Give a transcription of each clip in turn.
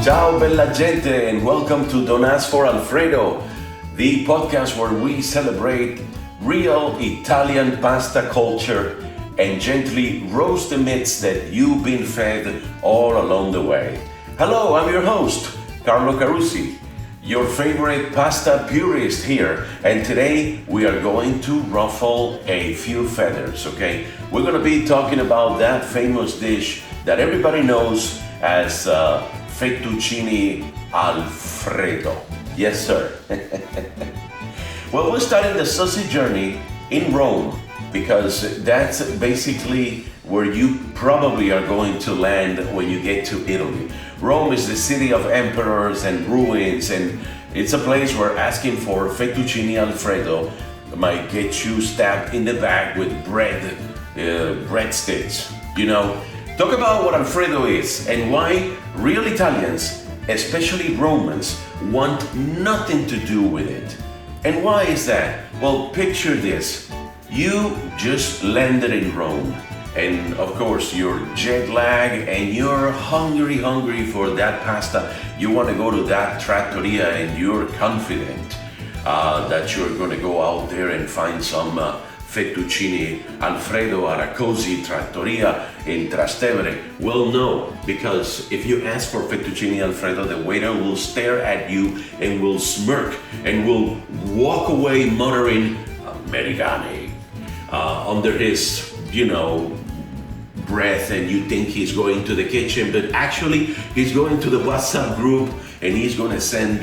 Ciao bella gente and welcome to Don't Ask for Alfredo, the podcast where we celebrate real Italian pasta culture and gently roast the myths that you've been fed all along the way. Hello, I'm your host, Carlo Carusi, your favorite pasta purist here, and today we are going to ruffle a few feathers, okay? We're gonna be talking about that famous dish that everybody knows as fettuccine Alfredo. Yes, sir. Well, we're starting the saucy journey in Rome because that's basically where you probably are going to land when you get to Italy. Rome is the city of emperors and ruins, and it's a place where asking for fettuccine Alfredo might get you stabbed in the back with breadsticks. You know, talk about what Alfredo is and why real Italians, especially Romans, want nothing to do with it. And why is that? Well, picture this. You just landed in Rome, and of course you're jet lagged and you're hungry for that pasta. You want to go to that trattoria and you're confident that you're going to go out there and find some fettuccine Alfredo at a cozy trattoria in Trastevere. Well, no, because if you ask for fettuccine Alfredo, the waiter will stare at you and will smirk and will walk away muttering Americani under his, breath, and you think he's going to the kitchen, but actually he's going to the WhatsApp group and he's going to send,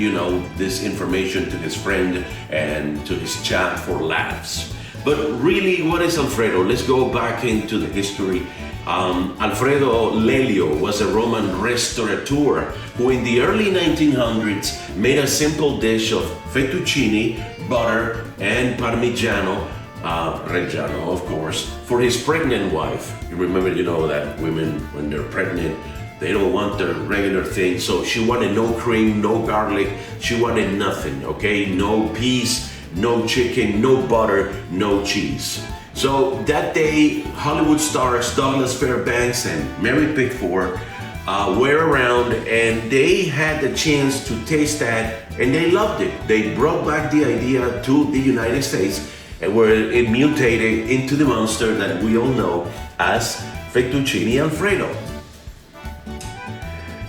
this information to his friend and to his chat for laughs. But really, what is Alfredo? Let's go back into the history. Alfredo Lelio was a Roman restaurateur who in the early 1900s made a simple dish of fettuccine, butter, and Parmigiano, Reggiano, of course, for his pregnant wife. You remember, that women, when they're pregnant, they don't want the regular thing. So she wanted no cream, no garlic. She wanted nothing, okay? No peas, no chicken, no butter, no cheese. So that day, Hollywood stars Douglas Fairbanks and Mary Pickford were around, and they had the chance to taste that, and they loved it. They brought back the idea to the United States, and where it mutated into the monster that we all know as fettuccine Alfredo.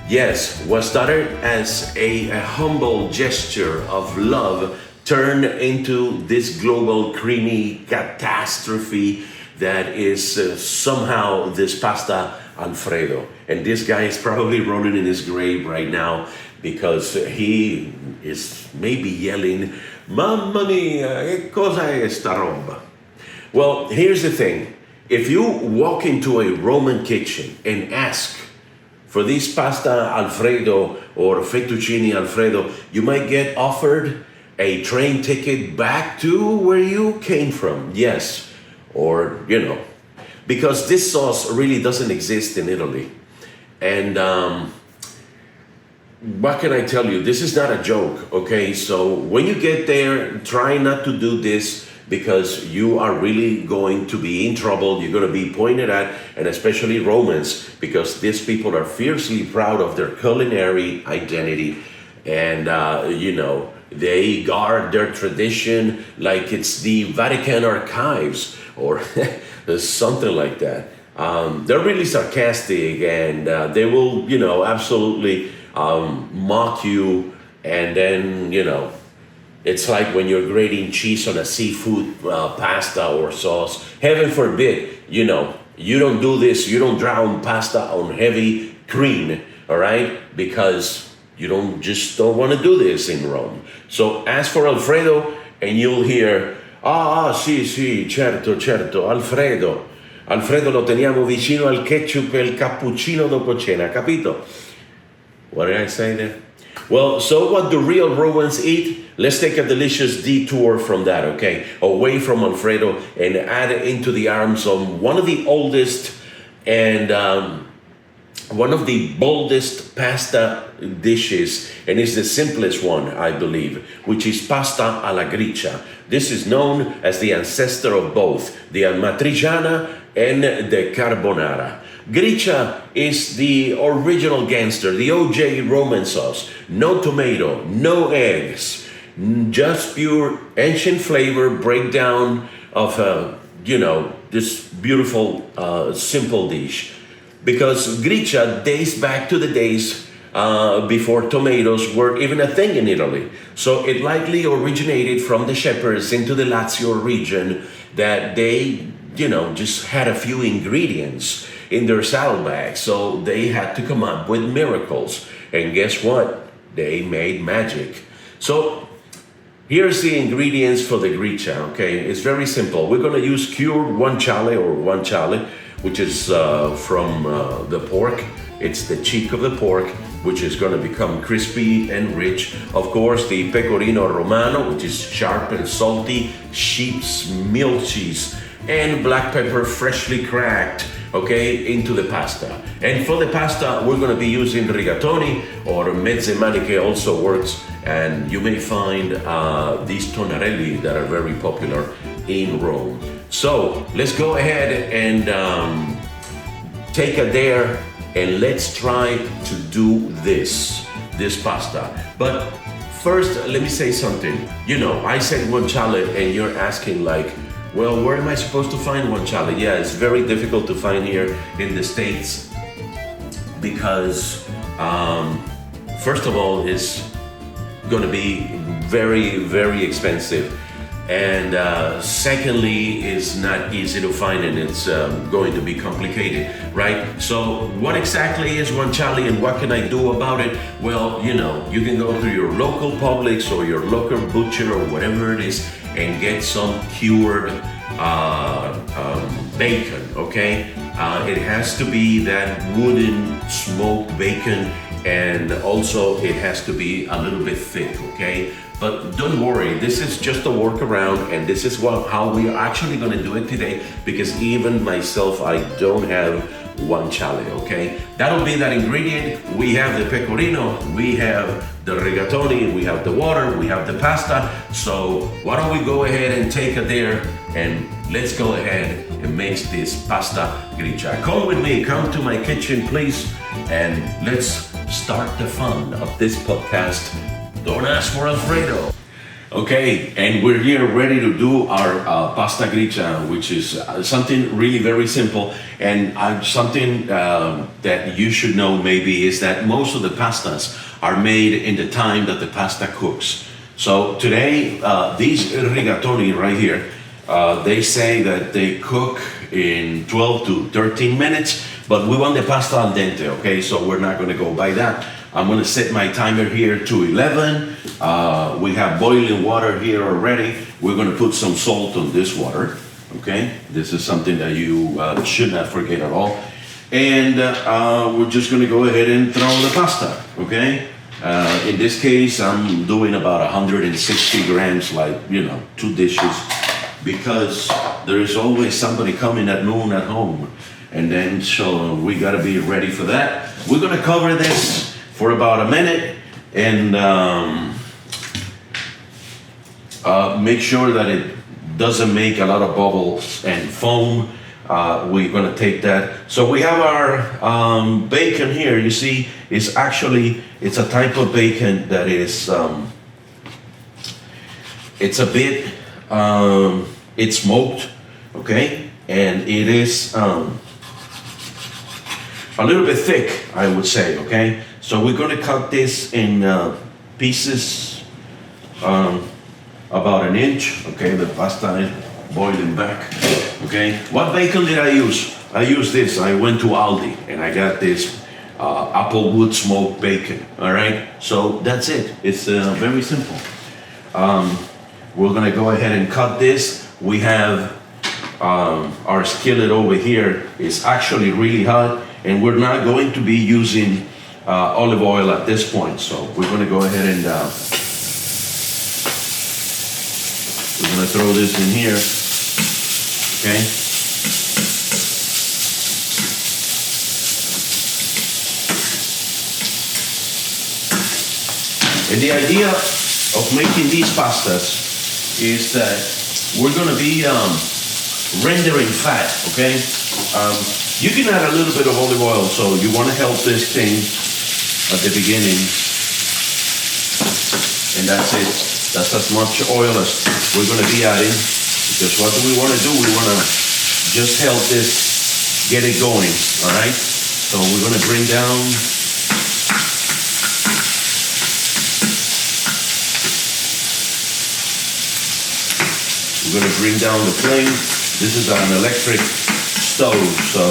Yes, what started as a humble gesture of love turned into this global creamy catastrophe that is somehow this pasta Alfredo. And this guy is probably rolling in his grave right now because he is maybe yelling, Mamma mia, che cosa è sta roba? Well, here's the thing. If you walk into a Roman kitchen and ask for this pasta Alfredo or fettuccine Alfredo, you might get offered a train ticket back to where you came from. Yes, or, because this sauce really doesn't exist in Italy. And what can I tell you? This is not a joke, okay? So when you get there, try not to do this because you are really going to be in trouble. You're going to be pointed at, and especially Romans, because these people are fiercely proud of their culinary identity. And, they guard their tradition like it's the Vatican archives or something like that. They're really sarcastic, and they will, absolutely mock you. And then, it's like when you're grating cheese on a seafood pasta or sauce. Heaven forbid, you don't do this. You don't drown pasta on heavy cream, all right? Because you don't want to do this in Rome. So ask for Alfredo and you'll hear, sì, certo, Alfredo lo teniamo vicino al ketchup e il cappuccino dopo cena, capito? What did I say there? Well, so what do real Romans eat? Let's take a delicious detour from that, okay? Away from Alfredo and add it into the arms of one of the oldest and one of the boldest pasta dishes, and it's the simplest one, I believe, which is pasta alla Gricia. This is known as the ancestor of both the Amatriciana and the Carbonara. Gricia is the original gangster, the OJ Roman sauce. No tomato, no eggs, just pure ancient flavor breakdown of, this beautiful, simple dish. Because Gricia dates back to the days before tomatoes were even a thing in Italy. So it likely originated from the shepherds into the Lazio region that they, just had a few ingredients in their saddlebags. So they had to come up with miracles. And guess what? They made magic. So here's the ingredients for the Gricia, okay? It's very simple. We're gonna use cured guanciale, which is from the pork. It's the cheek of the pork, which is gonna become crispy and rich. Of course, the Pecorino Romano, which is sharp and salty, sheep's milk cheese, and black pepper freshly cracked, okay, into the pasta. And for the pasta, we're gonna be using rigatoni, or mezze maniche also works, and you may find these tonarelli that are very popular in Rome. So let's go ahead and take a dare, and let's try to do this pasta. But first, let me say something. I said guanciale, and you're asking like, well, where am I supposed to find guanciale? Yeah, it's very difficult to find here in the States because, first of all, it's going to be very, very expensive. And secondly, it's not easy to find, and it's going to be complicated, right? So what exactly is guanciale and what can I do about it? Well, you can go to your local Publix or your local butcher or whatever it is and get some cured bacon, okay? It has to be that wooden smoked bacon, and also it has to be a little bit thick, okay? But don't worry, this is just a workaround, and this is how we are actually going to do it today, because even myself, I don't have guanciale, okay? That'll be that ingredient. We have the pecorino, we have the rigatoni, we have the water, we have the pasta. So why don't we go ahead and take a dare, and let's go ahead and make this pasta gricia. Come with me, come to my kitchen, please, and let's start the fun of this podcast. Don't ask for Alfredo. Okay, and we're here ready to do our pasta gricia, which is something really very simple. And something that you should know maybe is that most of the pastas are made in the time that the pasta cooks. So today, these rigatoni right here, they say that they cook in 12 to 13 minutes, but we want the pasta al dente, okay? So we're not gonna go by that. I'm gonna set my timer here to 11. We have boiling water here already. We're gonna put some salt on this water, okay? This is something that you should not forget at all. And we're just gonna go ahead and throw the pasta, okay? In this case, I'm doing about 160 grams, like, 2 dishes, because there is always somebody coming at noon at home. And then, so we gotta be ready for that. We're gonna cover this for about a minute, and make sure that it doesn't make a lot of bubbles and foam. We're gonna take that. So we have our bacon here. You see, it's a type of bacon that is, it's a bit, it's smoked, okay? And it is a little bit thick, I would say, okay? So we're gonna cut this in pieces about an inch, okay? The pasta is boiling back, okay? What bacon did I use? I used this. I went to Aldi and I got this applewood smoked bacon, all right? So that's it. It's very simple. We're gonna go ahead and cut this. We have our skillet over here is actually really hot, and we're not going to be using olive oil at this point. So we're gonna go ahead and we're gonna throw this in here, okay? And the idea of making these pastas is that we're gonna be rendering fat, okay? You can add a little bit of olive oil, so you want to help this thing at the beginning. And that's it. That's as much oil as we're going to be adding. Because what do we want to do? We want to just help this get it going, all right? So we're going to bring down the flame. This is an electric stove, so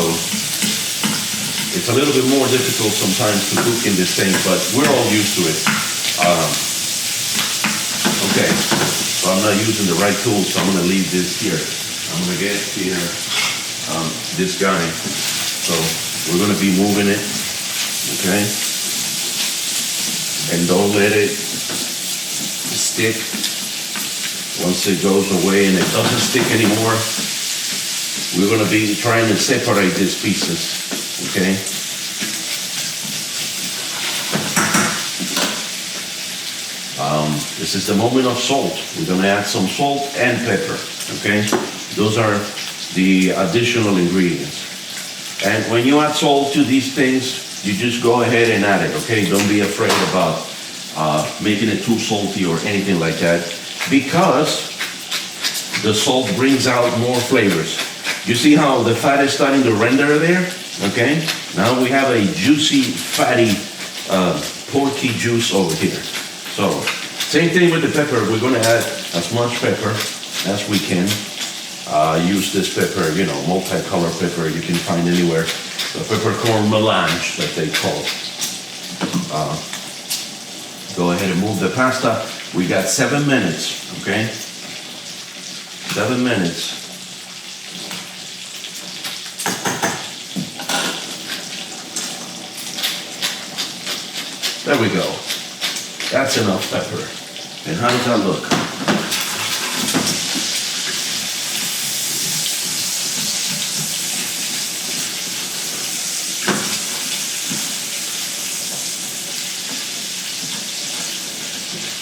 it's a little bit more difficult sometimes to cook in this thing, but we're all used to it. Okay, so I'm not using the right tools, so I'm going to leave this here. I'm going to get here this guy. So we're going to be moving it, okay? And don't let it stick. Once it goes away and it doesn't stick anymore, we're going to be trying to separate these pieces, okay? This is the moment of salt. We're going to add some salt and pepper, okay? Those are the additional ingredients. And when you add salt to these things, you just go ahead and add it, okay? Don't be afraid about making it too salty or anything like that, because the salt brings out more flavors. You see how the fat is starting to render there? Okay? Now we have a juicy, fatty, porky juice over here. So, same thing with the pepper. We're going to add as much pepper as we can. Use this pepper, you know, multicolored pepper you can find anywhere. The peppercorn melange that they call. Go ahead and move the pasta. We got 7 minutes, okay? 7 minutes. There we go. That's enough pepper. And how does that look?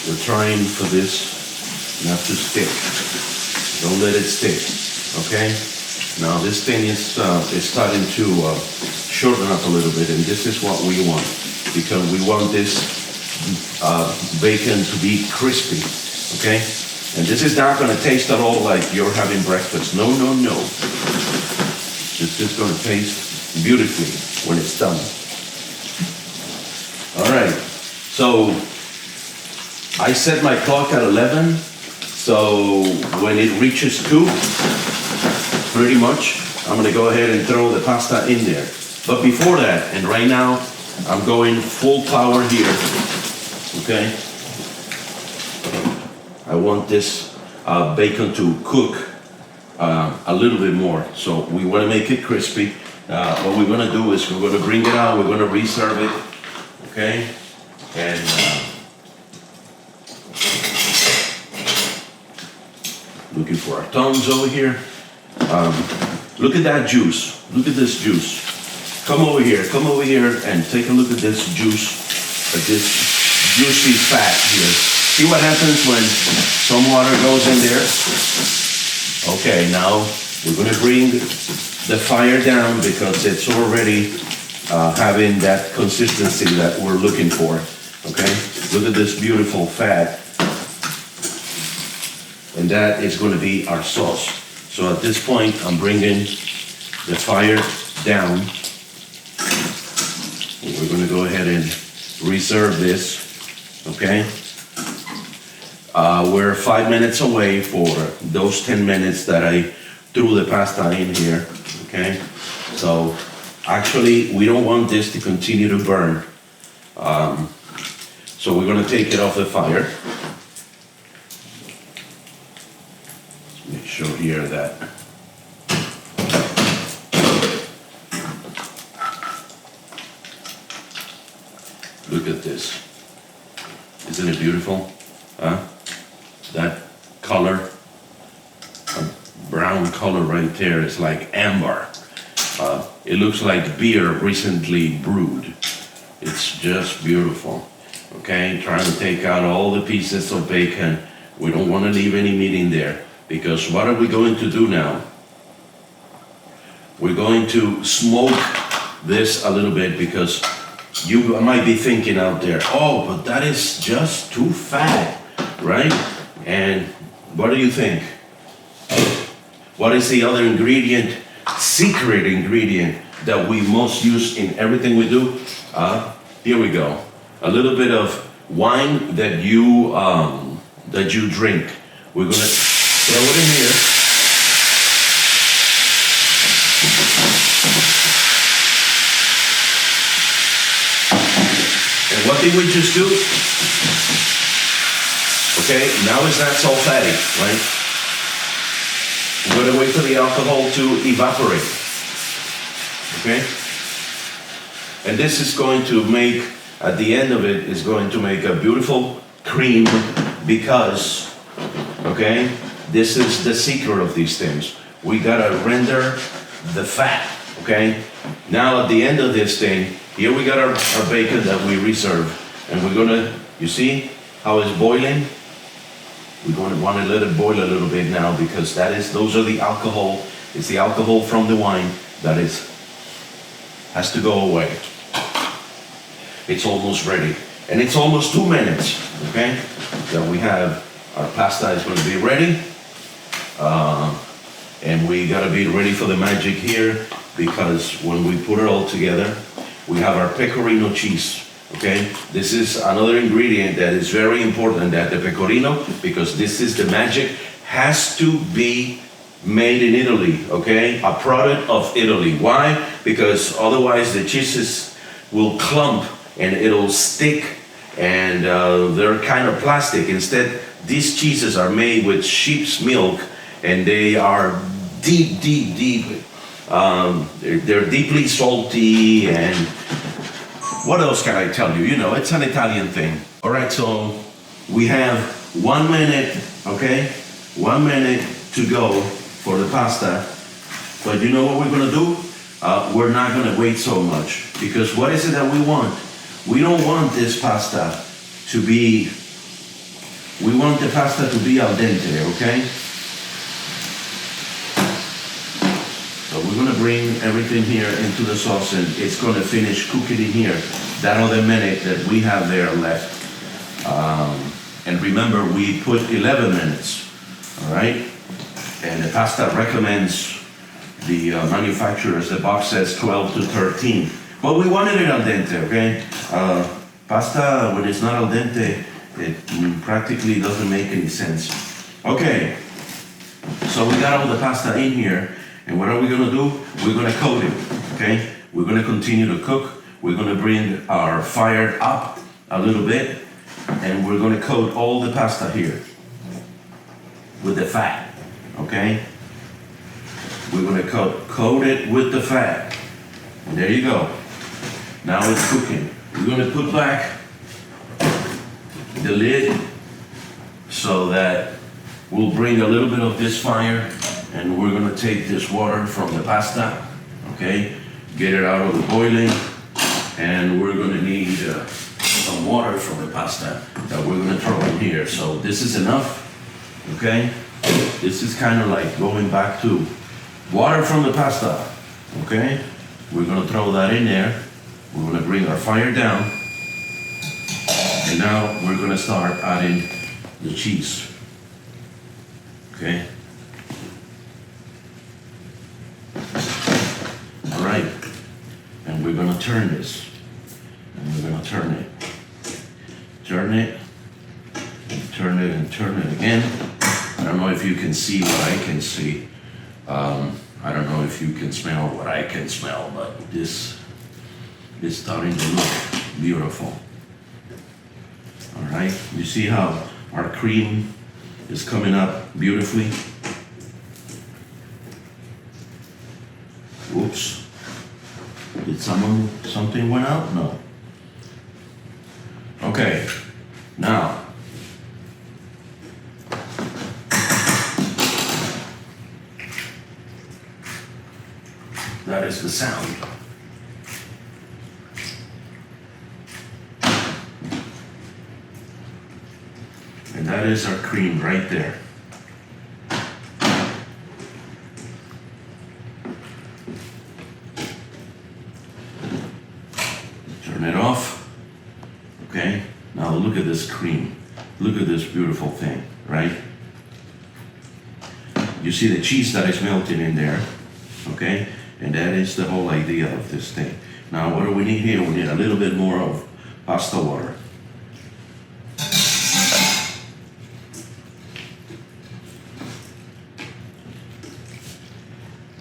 We're trying for this not to stick. Don't let it stick, okay? Now this thing is starting to shorten up a little bit, and this is what we want, because we want this bacon to be crispy, okay? And this is not going to taste at all like you're having breakfast. No, no, no. It's just going to taste beautifully when it's done. All right, so I set my clock at 11, so when it reaches 2, pretty much, I'm going to go ahead and throw the pasta in there. But before that, and right now, I'm going full power here, okay? I want this bacon to cook a little bit more, so we want to make it crispy. What we're going to do is we're going to bring it out, we're going to reserve it, okay? And looking for our tongs over here. Look at that juice. Look at this juice. Come over here and take a look at this juice, at this juicy fat here. See what happens when some water goes in there? Okay, now we're going to bring the fire down because it's already having that consistency that we're looking for. Okay, look at this beautiful fat. And that is going to be our sauce. So at this point, I'm bringing the fire down. We're going to go ahead and reserve this, okay? We're 5 minutes away for those 10 minutes that I threw the pasta in here, okay? So actually, we don't want this to continue to burn. So we're going to take it off the fire. Make sure here that look at this. Isn't it beautiful? Huh? That color, a brown color right there is like amber. It looks like beer recently brewed. It's just beautiful. Okay, trying to take out all the pieces of bacon. We don't want to leave any meat in there, because what are we going to do now? we're going to smoke this a little bit because you might be thinking out there, oh, but that is just too fat, right? And what do you think? What is the other ingredient, secret ingredient that we most use in everything we do? Here we go. A little bit of wine that you drink. We're gonna throw it in here. And what did we just do? Okay, now it's not so fatty, right? We're gonna wait for the alcohol to evaporate. Okay? And this is going to make, at the end of it, is going to make a beautiful cream because, okay, this is the secret of these things. We gotta render the fat, okay? Now at the end of this thing, here we got our bacon that we reserve. And we're gonna, you see how it's boiling? We're going to want to let it boil a little bit now because those are the alcohol. It's the alcohol from the wine that has to go away. It's almost ready. And it's almost 2 minutes, okay? That we have, our pasta is going to be ready. And we got to be ready for the magic here because when we put it all together, we have our Pecorino cheese. Okay, this is another ingredient that is very important, that the Pecorino, because this is the magic, has to be made in Italy, okay? A product of Italy. Why? Because otherwise the cheeses will clump and it'll stick and they're kind of plastic. Instead, these cheeses are made with sheep's milk and they are deep. They're deeply salty and what else can I tell you? You know, it's an Italian thing. All right, so we have 1 minute, okay? 1 minute to go for the pasta. But you know what we're gonna do? We're not gonna wait so much because what is it that we want? We don't want this pasta to be, we want the pasta to be al dente, okay? So we're gonna bring everything here into the sauce and it's gonna finish cooking in here. That other minute that we have there left. And remember, we put 11 minutes, all right? And the pasta recommends, the manufacturers, the box says 12 to 13. But we wanted it al dente, okay? Pasta, when it's not al dente, it practically doesn't make any sense. Okay, so we got all the pasta in here. And what are we gonna do? We're gonna coat it, okay? We're gonna continue to cook. We're gonna bring our fire up a little bit and we're gonna coat all the pasta here with the fat, okay? We're gonna coat it with the fat. And there you go. Now it's cooking. We're gonna put back the lid so that we'll bring a little bit of this fire and we're gonna take this water from the pasta, okay? Get it out of the boiling, and we're gonna need some water from the pasta that we're gonna throw in here. So this is enough, okay? This is kind of like going back to water from the pasta, okay? We're gonna throw that in there. We're gonna bring our fire down, and now we're gonna start adding the cheese, okay? All right, and we're gonna turn this, and we're gonna turn it, and turn it again. I don't know if you can see what I can see. I don't know if you can smell what I can smell, but this is starting to look beautiful. All right, you see how our cream is coming up beautifully? Whoops. Did something went out? No. Okay, now. That is the sound. And that is our cream right there. Turn it off. Okay, now look at this cream. Look at this beautiful thing, right? You see the cheese that is melted in there, okay? And that is the whole idea of this thing. Now, what do we need here? We need a little bit more of pasta water.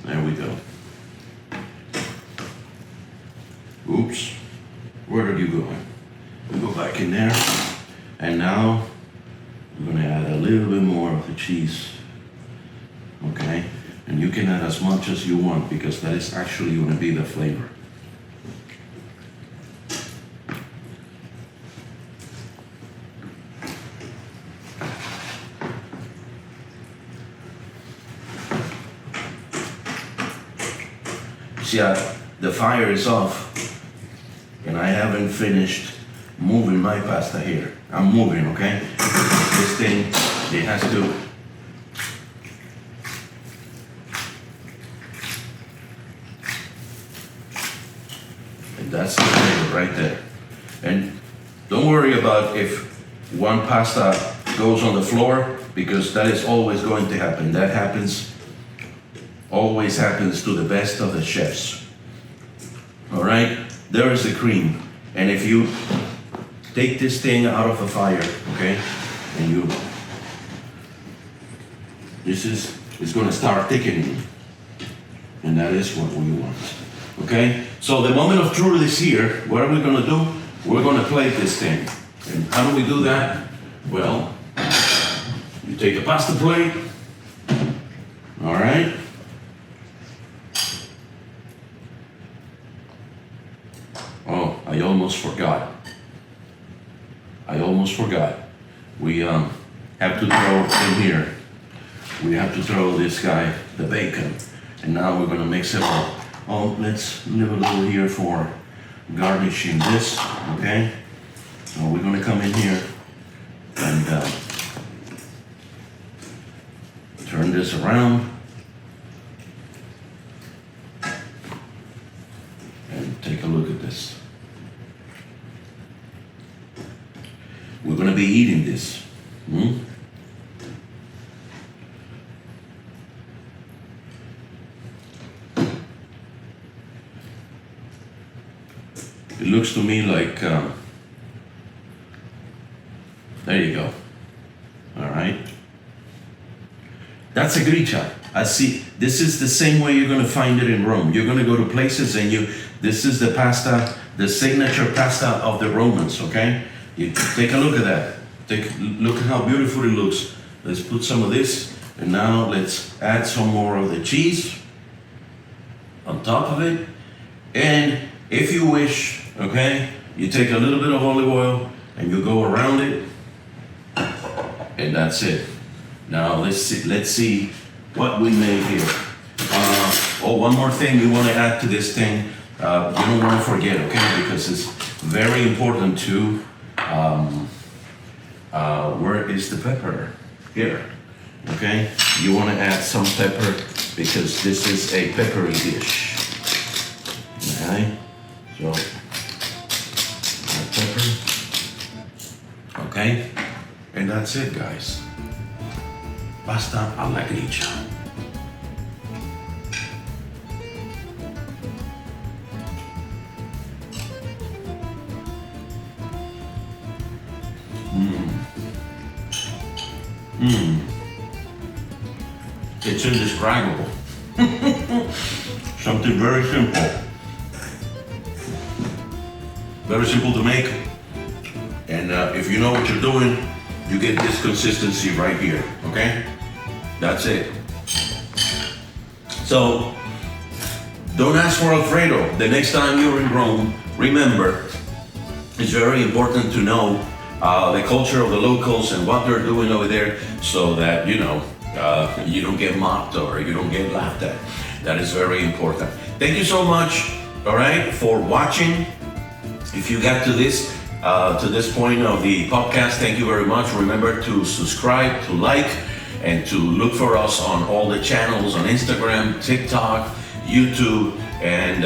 There we go. Oops, where are you going? We go back in there, and now we're gonna add a little bit more of the cheese, okay? And you can add as much as you want because that is actually gonna be the flavor. See, the fire is off, and I haven't finished moving my pasta here. I'm moving, okay? This thing, it has to. And that's the flavor right there. And don't worry about if one pasta goes on the floor, because that is always going to happen. That always happens to the best of the chefs. All right, there is the cream. And if you take this thing out of the fire, okay, and it's gonna start thickening. And that is what we want, okay? So the moment of truth is here. What are we gonna do? We're gonna plate this thing. And how do we do that? Well, you take a pasta plate, all right? Oh, I almost forgot. We have to throw in here. We have to throw this guy, the bacon. And now we're gonna mix it all. Oh, let's leave a little here for garnishing this, okay? So we're gonna come in here and turn this around. And take a look at this. We're gonna be eating this. It looks to me like, there you go. All right. That's a gricia. I see. This is the same way you're gonna find it in Rome. You're gonna go to places and this is the pasta, the signature pasta of the Romans, okay? You take a look at that. Look at how beautiful it looks. Let's put some of this, and now let's add some more of the cheese on top of it. And if you wish, okay, you take a little bit of olive oil and you go around it, and that's it. Now let's see what we made here. One more thing you want to add to this thing. You don't want to forget, okay, because it's very important to. Where is the pepper? Here. Okay? You want to add some pepper because this is a peppery dish. Okay? So, add pepper. Okay? And that's it, guys. Pasta alla gricia. It's indescribable. Something very simple. Very simple to make. And if you know what you're doing, you get this consistency right here, okay? That's it. So, don't ask for Alfredo. The next time you're in Rome, remember, it's very important to know the culture of the locals and what they're doing over there so that, you don't get mocked or you don't get laughed at. That is very important. Thank you so much, all right, for watching. If you got to this point of the podcast, thank you very much. Remember to subscribe, to like, and to look for us on all the channels on Instagram, TikTok, YouTube, and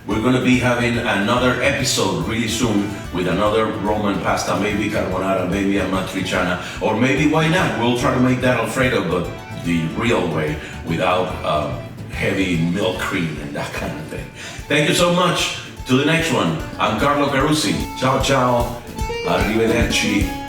We're gonna be having another episode really soon with another Roman pasta, maybe carbonara, maybe amatriciana, or maybe why not? We'll try to make that Alfredo, but the real way, without heavy milk cream and that kind of thing. Thank you so much. To the next one, I'm Carlo Carusi. Ciao, ciao. Arrivederci.